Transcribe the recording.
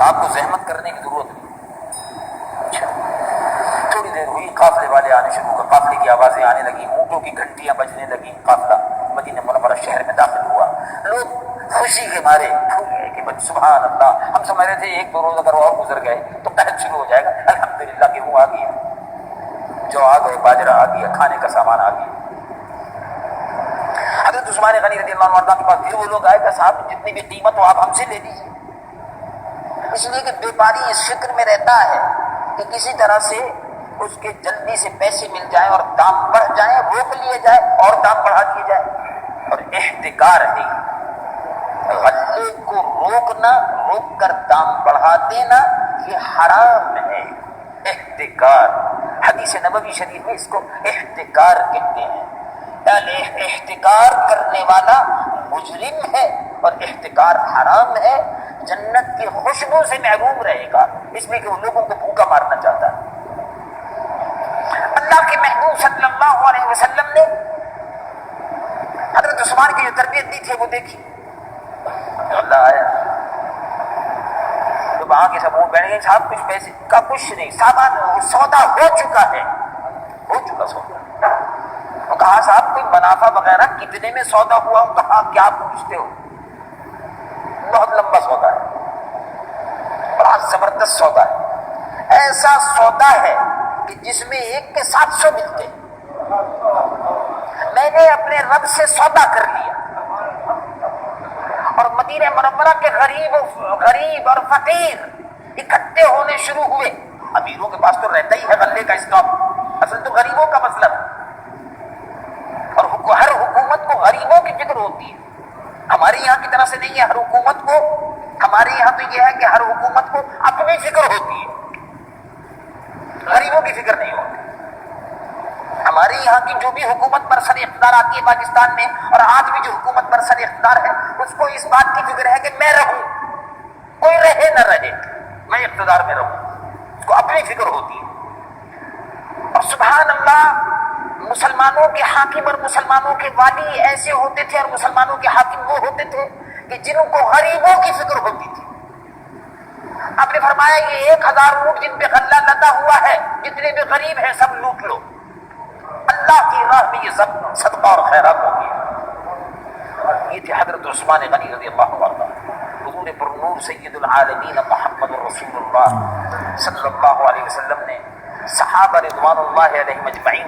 آپ کو زحمت کرنے کی ضرورت نہیں۔ تھوڑی دیر ہوئی، قافلے والے آنے شروع کر، قافلے کی آوازیں آنے لگی، اونٹوں کی گھنٹیاں بجنے لگی، قافلہ مدینہ منورہ شہر میں داخل ہوا۔ لوگ خوشی کے مارے پھول گئے کہ بس سبحان اللہ، ہم سمجھ رہے تھے ایک دو روز اگر اور گزر گئے تو قحط شروع ہو جائے گا، الحمدللہ گیہوں آ گیا، جو آ گئے، باجرہ آ گیا، کھانے کا سامان آ گیا۔ حضرت عثمان غنی رضی اللہ عنہ کے پاس پھر وہ لوگ آئے کہ صاحب جتنی بھی قیمت ہو آپ ہم سے لے لیجیے، اس لیے کہ بیپاری اس فکر میں رہتا ہے کہ کسی طرح سے اس کے جلدی سے پیسے مل جائیں اور دام بڑھ جائیں، روک لیے جائے اور دام بڑھا دیے جائے۔ اور احتکار ہے، غلے کو روکنا، روک کر دام بڑھا دینا، یہ حرام ہے۔ احتکار، حدیث نبوی شریف میں اس کو احتکار کہتے ہیں۔ احتکار کرنے والا مجرم ہے اور احتکار حرام ہے، جنت کی خوشبو سے محروم رہے گا، اس لیے کہ وہ لوگوں کو بھوکا مارنا چاہتا ہے۔ اللہ کے محبوب صلی اللہ علیہ وسلم نے حضرت عثمان کی جو تربیت دی تھی وہ دیکھی۔ اللہ آیا تو وہاں کے سب بیٹھ گئے، صاحب کچھ پیسے کا کچھ نہیں، سامان سودا ہو چکا ہے، ہو چکا سودا۔ وہ کہا صاحب کوئی منافع وغیرہ کتنے میں سودا ہوا؟ وہ کہا کیا پوچھتے ہو، بہت لمبا سودا ہے، بڑا زبردست سودا ہے، ایسا سودا ہے کہ جس میں ایک کے 700 ملتے۔ میں نے اپنے رب سے سودا کر لیا، اور مدینہ منورہ کے غریب اور فقیر اکٹھے ہونے شروع ہوئے۔ امیروں کے پاس تو رہتا ہی ہے غلے کا اسٹاک، اصل تو غریبوں کا مسئلہ ہے، اور ہر حکومت کو غریبوں کی فکر ہوتی ہے۔ ہمارے یہاں کی طرح سے نہیں ہے، ہر حکومت کو، ہمارے یہاں تو یہ ہے کہ ہر حکومت کو اپنی فکر ہوتی ہے، غریبوں کی فکر نہیں ہوتی۔ ہمارے یہاں کی جو بھی حکومت پر سر اقتدار آتی ہے پاکستان میں، اور آج بھی جو حکومت پر سر اقتدار ہے، اس کو اس بات کی فکر ہے کہ میں رہوں، کوئی رہے نہ رہے، میں اقتدار میں رہوں، اس کو اپنی فکر ہوتی ہے۔ اور سبحان اللہ، مسلمانوں کے حاکم اور مسلمانوں کے والی ایسے ہوتے تھے، اور مسلمانوں کے حاکم وہ ہوتے تھے کہ جن کو غریبوں کی فکر ہوتی تھی۔ آپ نے فرمایا یہ 1000 اونٹ جن پہ غلہ لدا ہوا ہے، جتنے بھی غریب ہیں سب لوٹ لو، اللہ کی راہ میں یہ سب صدقہ اور خیرات ہوگی۔ یہ تھے حضرت عثمان غنی رضی اللہ عنہ۔ حضور پر نور سید العالمین محمد رسول اللہ صلی اللہ علیہ وسلم نے صحابہ رضوان اللہ علیہم اجمعین